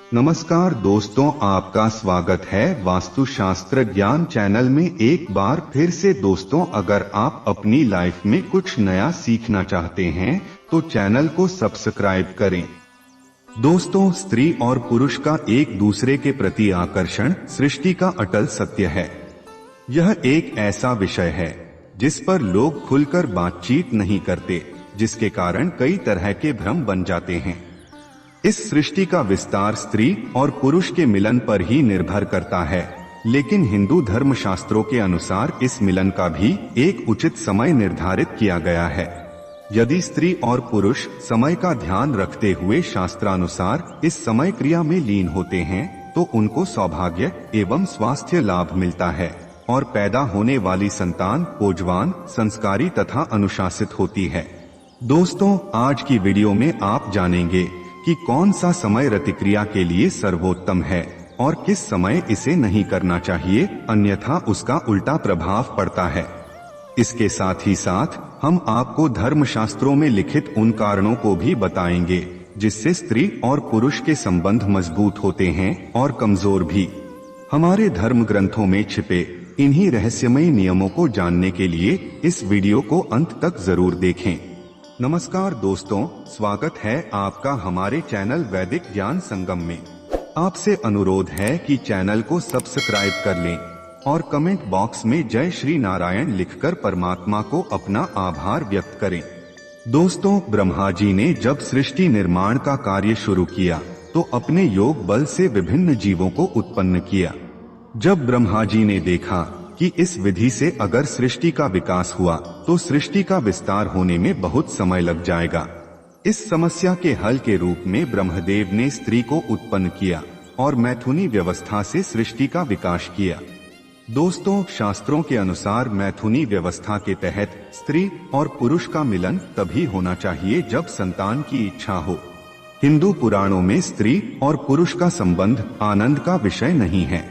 नमस्कार दोस्तों, आपका स्वागत है वास्तुशास्त्र ज्ञान चैनल में। एक बार फिर से दोस्तों, अगर आप अपनी लाइफ में कुछ नया सीखना चाहते हैं तो चैनल को सब्सक्राइब करें। दोस्तों, स्त्री और पुरुष का एक दूसरे के प्रति आकर्षण सृष्टि का अटल सत्य है। यह एक ऐसा विषय है जिस पर लोग खुलकर बातचीत नहीं करते, जिसके कारण कई तरह के भ्रम बन जाते हैं। इस सृष्टि का विस्तार स्त्री और पुरुष के मिलन पर ही निर्भर करता है, लेकिन हिंदू धर्म शास्त्रों के अनुसार इस मिलन का भी एक उचित समय निर्धारित किया गया है। यदि स्त्री और पुरुष समय का ध्यान रखते हुए शास्त्रानुसार इस समय क्रिया में लीन होते हैं तो उनको सौभाग्य एवं स्वास्थ्य लाभ मिलता है और पैदा होने वाली संतान पूजवान, संस्कारी तथा अनुशासित होती है। दोस्तों, आज की वीडियो में आप जानेंगे कि कौन सा समय रतिक्रिया के लिए सर्वोत्तम है और किस समय इसे नहीं करना चाहिए, अन्यथा उसका उल्टा प्रभाव पड़ता है। इसके साथ ही साथ हम आपको धर्मशास्त्रों में लिखित उन कारणों को भी बताएंगे जिससे स्त्री और पुरुष के संबंध मजबूत होते हैं और कमजोर भी। हमारे धर्म ग्रंथों में छिपे इन्हीं रहस्यमयी नियमों को जानने के लिए इस वीडियो को अंत तक जरूर देखें। नमस्कार दोस्तों, स्वागत है आपका हमारे चैनल वैदिक ज्ञान संगम में। आपसे अनुरोध है कि चैनल को सब्सक्राइब कर लें और कमेंट बॉक्स में जय श्री नारायण लिखकर परमात्मा को अपना आभार व्यक्त करें। दोस्तों, ब्रह्मा जी ने जब सृष्टि निर्माण का कार्य शुरू किया तो अपने योग बल से विभिन्न जीवों को उत्पन्न किया। जब ब्रह्मा जी ने देखा कि इस विधि से अगर सृष्टि का विकास हुआ तो सृष्टि का विस्तार होने में बहुत समय लग जाएगा, इस समस्या के हल के रूप में ब्रह्मदेव ने स्त्री को उत्पन्न किया और मैथुनी व्यवस्था से सृष्टि का विकास किया। दोस्तों, शास्त्रों के अनुसार मैथुनी व्यवस्था के तहत स्त्री और पुरुष का मिलन तभी होना चाहिए जब संतान की इच्छा हो। हिंदू पुराणों में स्त्री और पुरुष का संबंध आनंद का विषय नहीं है।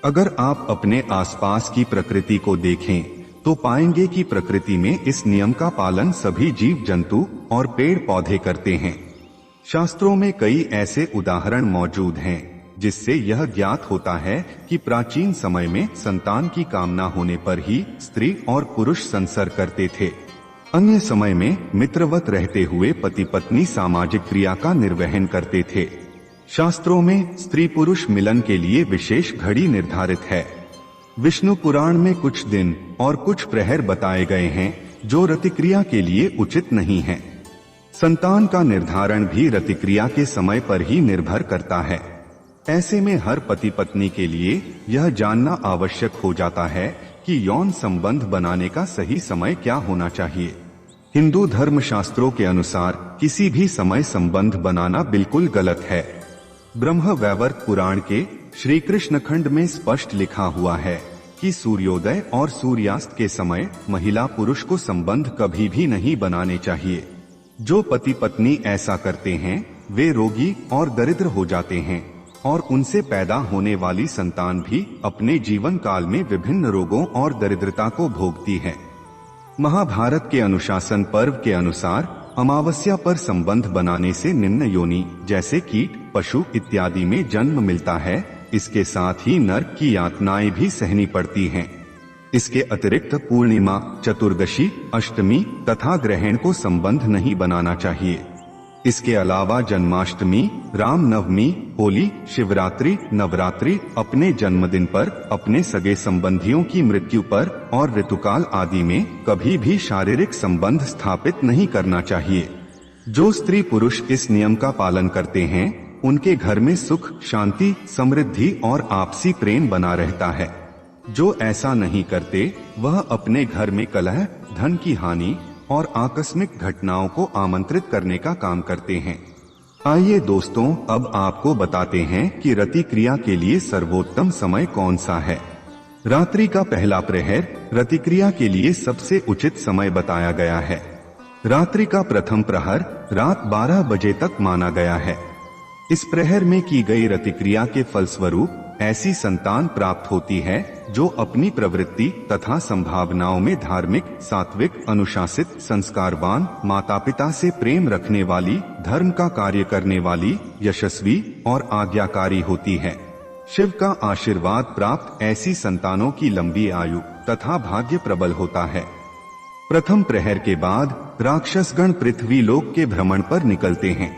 अगर आप अपने आसपास की प्रकृति को देखें तो पाएंगे कि प्रकृति में इस नियम का पालन सभी जीव जंतु और पेड़ पौधे करते हैं। शास्त्रों में कई ऐसे उदाहरण मौजूद हैं जिससे यह ज्ञात होता है कि प्राचीन समय में संतान की कामना होने पर ही स्त्री और पुरुष संसर्ग करते थे। अन्य समय में मित्रवत रहते हुए पति पत्नी सामाजिक क्रिया का निर्वहन करते थे। शास्त्रों में स्त्री पुरुष मिलन के लिए विशेष घड़ी निर्धारित है। विष्णु पुराण में कुछ दिन और कुछ प्रहर बताए गए हैं जो रतिक्रिया के लिए उचित नहीं है। संतान का निर्धारण भी रतिक्रिया के समय पर ही निर्भर करता है। ऐसे में हर पति पत्नी के लिए यह जानना आवश्यक हो जाता है कि यौन संबंध बनाने का सही समय क्या होना चाहिए। हिंदू धर्म शास्त्रों के अनुसार किसी भी समय संबंध बनाना बिल्कुल गलत है। ब्रह्म वैवर्त पुराण के श्री कृष्ण खंड में स्पष्ट लिखा हुआ है कि सूर्योदय और सूर्यास्त के समय महिला पुरुष को संबंध कभी भी नहीं बनाने चाहिए। जो पति पत्नी ऐसा करते हैं वे रोगी और दरिद्र हो जाते हैं और उनसे पैदा होने वाली संतान भी अपने जीवन काल में विभिन्न रोगों और दरिद्रता को भोगती है। महाभारत के अनुशासन पर्व के अनुसार अमावस्या पर संबंध बनाने से निम्न योनि जैसे कीट, पशु इत्यादि में जन्म मिलता है। इसके साथ ही नरक की यातनाएं भी सहनी पड़ती हैं। इसके अतिरिक्त पूर्णिमा, चतुर्दशी, अष्टमी तथा ग्रहण को संबंध नहीं बनाना चाहिए। इसके अलावा जन्माष्टमी, रामनवमी, होली, शिवरात्रि, नवरात्रि, अपने जन्मदिन पर, अपने सगे संबंधियों की मृत्यु पर और ऋतुकाल आदि में कभी भी शारीरिक संबंध स्थापित नहीं करना चाहिए। जो स्त्री पुरुष इस नियम का पालन करते हैं उनके घर में सुख, शांति, समृद्धि और आपसी प्रेम बना रहता है। जो ऐसा नहीं करते वह अपने घर में कलह, धन की हानि और आकस्मिक घटनाओं को आमंत्रित करने का काम करते हैं। आइए दोस्तों, अब आपको बताते हैं कि रति क्रिया के लिए सर्वोत्तम समय कौन सा है। रात्रि का पहला प्रहर रति क्रिया के लिए सबसे उचित समय बताया गया है। रात्रि का प्रथम प्रहर रात 12 बजे तक माना गया है। इस प्रहर में की गई रति क्रिया के फलस्वरूप ऐसी संतान प्राप्त होती है जो अपनी प्रवृत्ति तथा संभावनाओं में धार्मिक, सात्विक, अनुशासित, संस्कारवान, माता पिता से प्रेम रखने वाली, धर्म का कार्य करने वाली, यशस्वी और आज्ञाकारी होती है। शिव का आशीर्वाद प्राप्त ऐसी संतानों की लंबी आयु तथा भाग्य प्रबल होता है। प्रथम प्रहर के बाद राक्षसगण पृथ्वी लोक के भ्रमण पर निकलते हैं।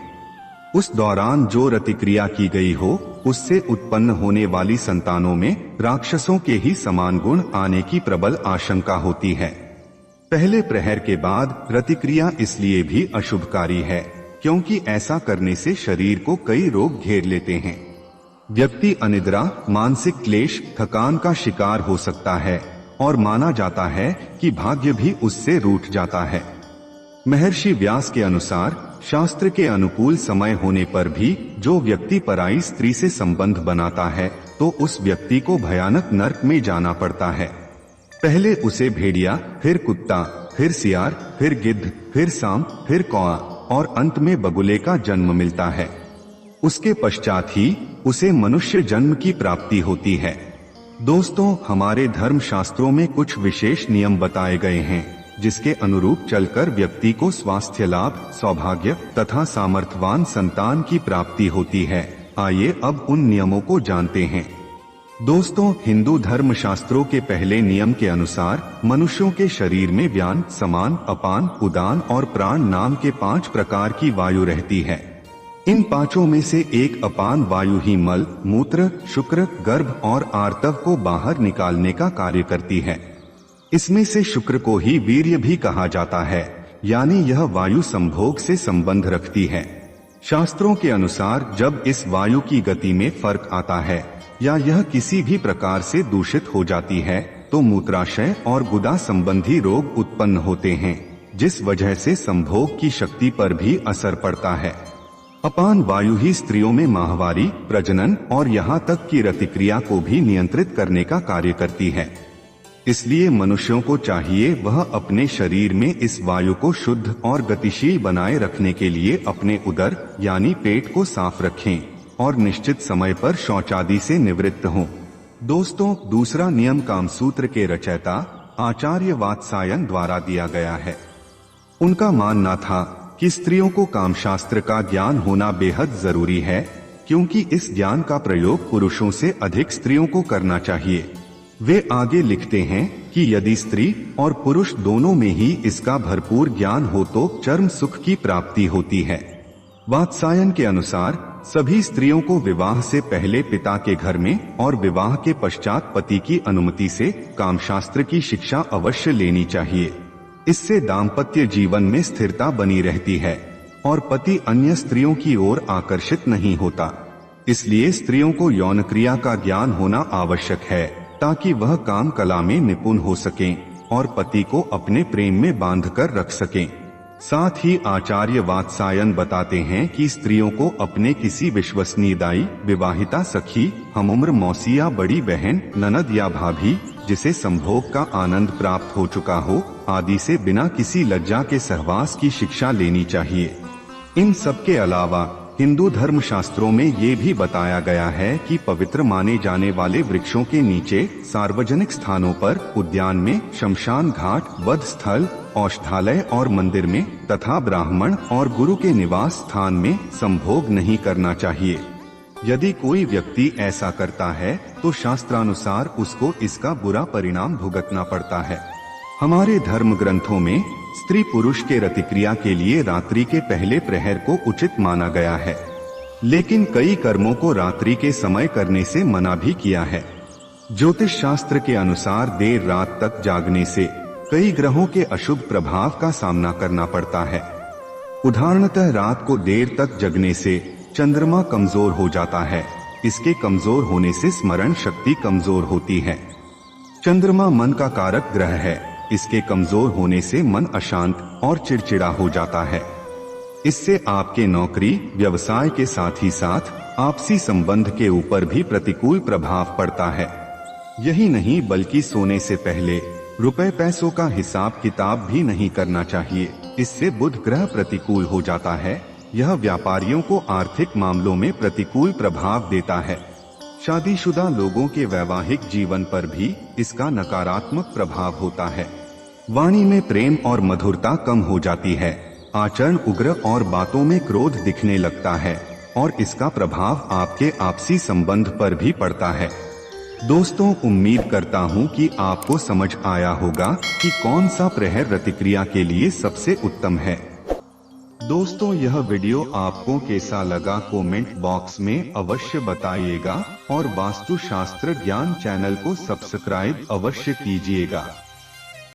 उस दौरान जो रतिक्रिया की गई हो उससे उत्पन्न होने वाली संतानों में राक्षसों के ही समान गुण आने की प्रबल आशंका होती है। पहले प्रहर के बाद रतिक्रिया इसलिए भी अशुभकारी है क्योंकि ऐसा करने से शरीर को कई रोग घेर लेते हैं। व्यक्ति अनिद्रा, मानसिक क्लेश, थकान का शिकार हो सकता है और माना जाता है कि भाग्य भी उससे रूठ जाता है। महर्षि व्यास के अनुसार शास्त्र के अनुकूल समय होने पर भी जो व्यक्ति पराई स्त्री से संबंध बनाता है तो उस व्यक्ति को भयानक नरक में जाना पड़ता है। पहले उसे भेड़िया, फिर कुत्ता, फिर सियार, फिर गिद्ध, फिर सांप, फिर कौआ और अंत में बगुले का जन्म मिलता है। उसके पश्चात ही उसे मनुष्य जन्म की प्राप्ति होती है। दोस्तों, हमारे धर्म शास्त्रों में कुछ विशेष नियम बताए गए हैं जिसके अनुरूप चलकर व्यक्ति को स्वास्थ्य लाभ, सौभाग्य तथा सामर्थ्यवान संतान की प्राप्ति होती है। आइए अब उन नियमों को जानते हैं। दोस्तों, हिंदू धर्म शास्त्रों के पहले नियम के अनुसार मनुष्यों के शरीर में व्यान, समान, अपान, उदान और प्राण नाम के 5 प्रकार की वायु रहती है। इन पांचों में से एक अपान वायु ही मल, मूत्र, शुक्र, गर्भ और आर्तव को बाहर निकालने का कार्य करती है। इसमें से शुक्र को ही वीर्य भी कहा जाता है, यानी यह वायु संभोग से संबंध रखती है। शास्त्रों के अनुसार जब इस वायु की गति में फर्क आता है या यह किसी भी प्रकार से दूषित हो जाती है तो मूत्राशय और गुदा संबंधी रोग उत्पन्न होते हैं, जिस वजह से संभोग की शक्ति पर भी असर पड़ता है। अपान वायु ही स्त्रियों में माहवारी, प्रजनन और यहाँ तक की रतिक्रिया को भी नियंत्रित करने का कार्य करती है। इसलिए मनुष्यों को चाहिए वह अपने शरीर में इस वायु को शुद्ध और गतिशील बनाए रखने के लिए अपने उदर यानी पेट को साफ रखें और निश्चित समय पर शौचादि से निवृत्त हों। दोस्तों, दूसरा नियम कामसूत्र के रचयिता आचार्य वात्सायन द्वारा दिया गया है। उनका मानना था कि स्त्रियों को कामशास्त्र का ज्ञान होना बेहद जरूरी है क्योंकि इस ज्ञान का प्रयोग पुरुषों से अधिक स्त्रियों को करना चाहिए। वे आगे लिखते हैं कि यदि स्त्री और पुरुष दोनों में ही इसका भरपूर ज्ञान हो तो चरम सुख की प्राप्ति होती है। वात्सायन के अनुसार सभी स्त्रियों को विवाह से पहले पिता के घर में और विवाह के पश्चात पति की अनुमति से कामशास्त्र की शिक्षा अवश्य लेनी चाहिए। इससे दाम्पत्य जीवन में स्थिरता बनी रहती है और पति अन्य स्त्रियों की ओर आकर्षित नहीं होता। इसलिए स्त्रियों को यौन क्रिया का ज्ञान होना आवश्यक है ताकि वह काम कला में निपुण हो सकें और पति को अपने प्रेम में बांधकर रख सकें। साथ ही आचार्य वात्सायन बताते हैं कि स्त्रियों को अपने किसी विश्वसनीय दाई, विवाहिता सखी, हमउम्र मौसी या बड़ी बहन, ननद या भाभी जिसे संभोग का आनंद प्राप्त हो चुका हो आदि से बिना किसी लज्जा के सहवास की शिक्षा लेनी चाहिए। इन सब के अलावा हिंदू धर्म शास्त्रों में ये भी बताया गया है कि पवित्र माने जाने वाले वृक्षों के नीचे, सार्वजनिक स्थानों पर, उद्यान में, शमशान घाट, वध स्थल, औषधालय और मंदिर में तथा ब्राह्मण और गुरु के निवास स्थान में संभोग नहीं करना चाहिए। यदि कोई व्यक्ति ऐसा करता है तो शास्त्रानुसार उसको इसका बुरा परिणाम भुगतना पड़ता है। हमारे धर्म ग्रंथों में स्त्री पुरुष के रतिक्रिया के लिए रात्रि के पहले प्रहर को उचित माना गया है, लेकिन कई कर्मों को रात्रि के समय करने से मना भी किया है। ज्योतिष शास्त्र के अनुसार देर रात तक जागने से कई ग्रहों के अशुभ प्रभाव का सामना करना पड़ता है। उदाहरणतः रात को देर तक जगने से चंद्रमा कमजोर हो जाता है। इसके कमजोर होने से स्मरण शक्ति कमजोर होती है। चंद्रमा मन का कारक ग्रह है। इसके कमजोर होने से मन अशांत और चिड़चिड़ा हो जाता है। इससे आपके नौकरी, व्यवसाय के साथ ही साथ आपसी संबंध के ऊपर भी प्रतिकूल प्रभाव पड़ता है। यही नहीं बल्कि सोने से पहले रुपए पैसों का हिसाब किताब भी नहीं करना चाहिए। इससे बुध ग्रह प्रतिकूल हो जाता है। यह व्यापारियों को आर्थिक मामलों में प्रतिकूल प्रभाव देता है। शादीशुदा लोगों के वैवाहिक जीवन पर भी इसका नकारात्मक प्रभाव होता है। वाणी में प्रेम और मधुरता कम हो जाती है, आचरण उग्र और बातों में क्रोध दिखने लगता है और इसका प्रभाव आपके आपसी संबंध पर भी पड़ता है। दोस्तों, उम्मीद करता हूँ कि आपको समझ आया होगा कि कौन सा प्रहर प्रतिक्रिया के लिए सबसे उत्तम है। दोस्तों, यह वीडियो आपको कैसा लगा कमेंट बॉक्स में अवश्य बताइएगा और वास्तुशास्त्र ज्ञान चैनल को सब्सक्राइब अवश्य कीजिएगा।